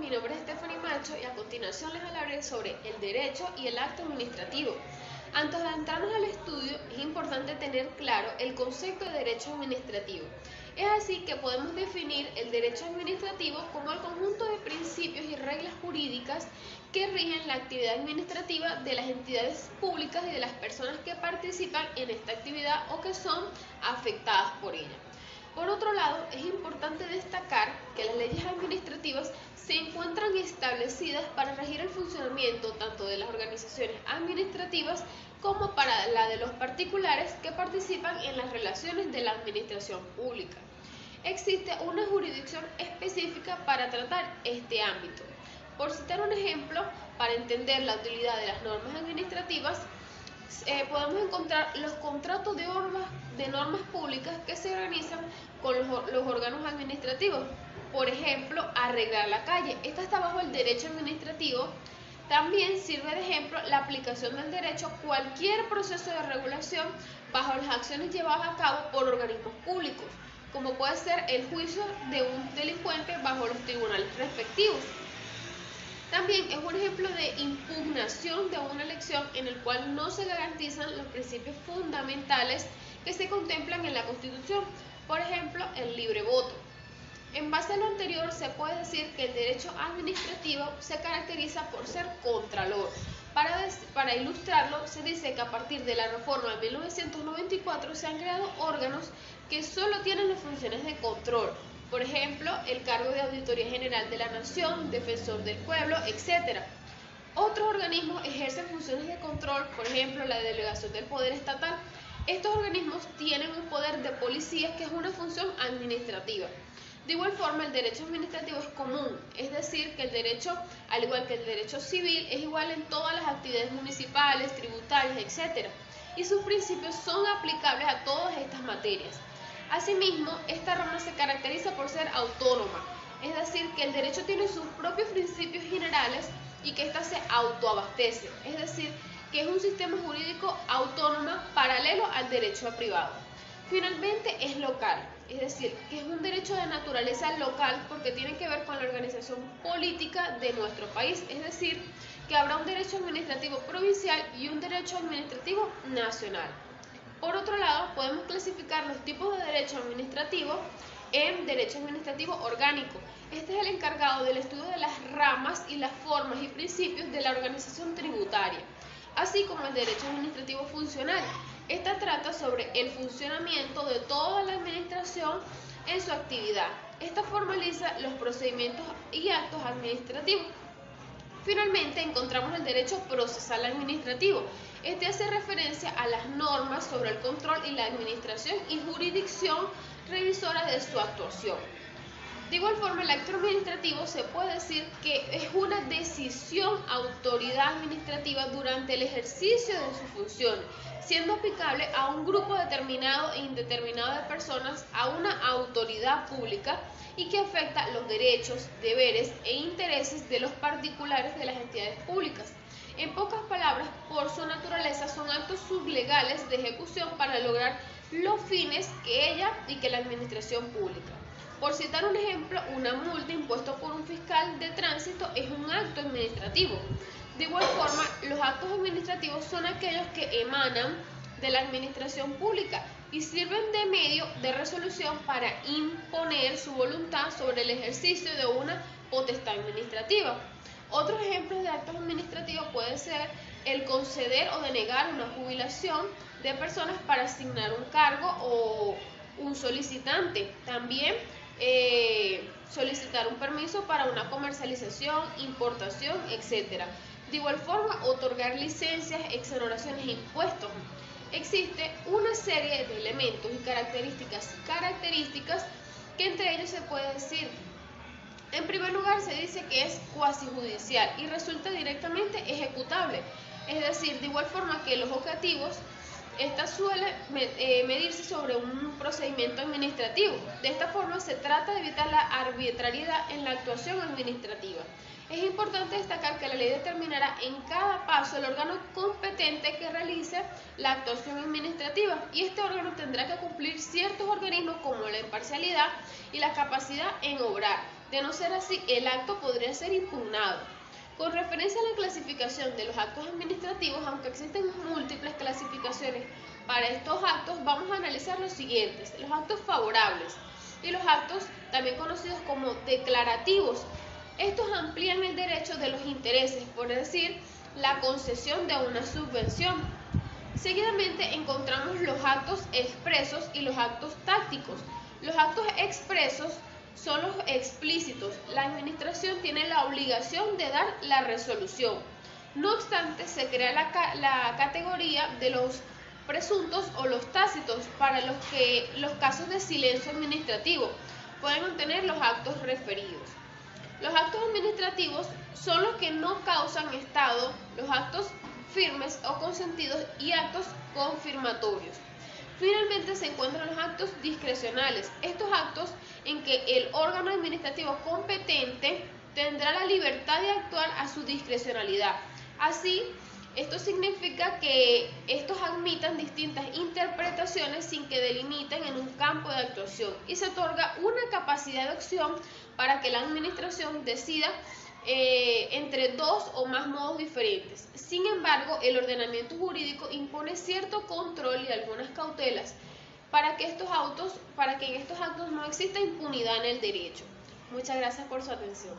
mi nombre es Stephanie Macho y a continuación les hablaré sobre el derecho y el acto administrativo. Antes de entrarnos al estudio, es importante tener claro el concepto de derecho administrativo. Es así que podemos definir el derecho administrativo como el conjunto de principios y reglas jurídicas que rigen la actividad administrativa de las entidades públicas y de las personas que participan en esta actividad o que son afectadas por ella. Por otro lado, es importante destacar que las leyes administrativas se encuentran establecidas para regir el funcionamiento tanto de las organizaciones administrativas como para la de los particulares que participan en las relaciones de la administración pública. Existe una jurisdicción específica para tratar este ámbito. Por citar un ejemplo, para entender la utilidad de las normas administrativas, podemos encontrar los contratos de normas públicas que se organizan con los órganos administrativos. Por ejemplo, arreglar la calle. Esta está bajo el derecho administrativo. También sirve de ejemplo la aplicación del derecho a cualquier proceso de regulación bajo las acciones llevadas a cabo por organismos públicos, como puede ser el juicio de un delincuente bajo los tribunales respectivos. También es un ejemplo de impugnación de una elección en el cual no se garantizan los principios fundamentales que se contemplan en la Constitución, por ejemplo, el libre voto. En base a lo anterior, se puede decir que el derecho administrativo se caracteriza por ser contralor. Para ilustrarlo, se dice que a partir de la reforma de 1994 se han creado órganos que solo tienen las funciones de control. Por ejemplo, el cargo de Auditoría General de la Nación, Defensor del Pueblo, etc. Otros organismos ejercen funciones de control, por ejemplo, la Delegación del Poder Estatal. Estos organismos tienen un poder de policía que es una función administrativa. De igual forma, el derecho administrativo es común, es decir, que el derecho, al igual que el derecho civil, es igual en todas las actividades municipales, tributarias, etc. Y sus principios son aplicables a todas estas materias. Asimismo, esta rama se caracteriza por ser autónoma, es decir, que el derecho tiene sus propios principios generales y que ésta se autoabastece, es decir, que es un sistema jurídico autónomo paralelo al derecho privado. Finalmente, es local, es decir, que es un derecho de naturaleza local porque tiene que ver con la organización política de nuestro país, es decir, que habrá un derecho administrativo provincial y un derecho administrativo nacional. Por otro lado, podemos clasificar los tipos de derecho administrativo en derecho administrativo orgánico. Este es el encargado del estudio de las ramas y las formas y principios de la organización tributaria, así como el derecho administrativo funcional. Esta trata sobre el funcionamiento de toda la administración en su actividad. Esta formaliza los procedimientos y actos administrativos. Finalmente, encontramos el derecho procesal administrativo. Este hace referencia a las normas sobre el control y la administración y jurisdicción revisora de su actuación. De igual forma, el acto administrativo se puede decir que es una decisión autoridad administrativa durante el ejercicio de sus funciones, siendo aplicable a un grupo determinado e indeterminado de personas, a una autoridad pública y que afecta los derechos, deberes e intereses de los particulares de las entidades públicas. En pocas palabras, por su naturaleza son actos sublegales de ejecución para lograr los fines que ella y que la administración pública. Por citar un ejemplo, una multa impuesta por un fiscal de tránsito es un acto administrativo. De igual forma, los actos administrativos son aquellos que emanan de la administración pública y sirven de medio de resolución para imponer su voluntad sobre el ejercicio de una potestad administrativa. Otros ejemplos de actos administrativos pueden ser el conceder o denegar una jubilación de personas para asignar un cargo o un solicitante. También solicitar un permiso para una comercialización, importación, etc. De igual forma, otorgar licencias, exoneraciones e impuestos. Existe una serie de elementos y características que entre ellos se puede decir. En primer lugar, se dice que es cuasi judicial y resulta directamente ejecutable, es decir, de igual forma que los objetivos, esta suele medirse sobre un procedimiento administrativo. De esta forma se trata de evitar la arbitrariedad en la actuación administrativa. Es importante destacar que la ley determinará en cada paso el órgano competente que realice la actuación administrativa y este órgano tendrá que cumplir ciertos organismos como la imparcialidad y la capacidad en obrar. De no ser así, el acto podría ser impugnado. Con referencia a la clasificación de los actos administrativos, aunque existen múltiples clasificaciones para estos actos, vamos a analizar los siguientes: los actos favorables y los actos también conocidos como declarativos. Estos amplían el derecho de los intereses, por decir, la concesión de una subvención. Seguidamente encontramos los actos expresos y los actos tácticos. Los actos expresos son los explícitos. La administración tiene la obligación de dar la resolución. No obstante, se crea la categoría de los presuntos o los tácitos para los que los casos de silencio administrativo pueden obtener los actos referidos. Los actos administrativos son los que no causan estado, los actos firmes o consentidos y actos confirmatorios. Finalmente se encuentran los actos discrecionales, estos actos en que el órgano administrativo competente tendrá la libertad de actuar a su discrecionalidad. Así, esto significa que estos admitan distintas interpretaciones sin que delimiten en un campo de actuación y se otorga una capacidad de acción para que la administración decida entre dos o más modos diferentes. Sin embargo, el ordenamiento jurídico impone cierto control y algunas cautelas para que en estos actos no exista impunidad en el derecho. Muchas gracias por su atención.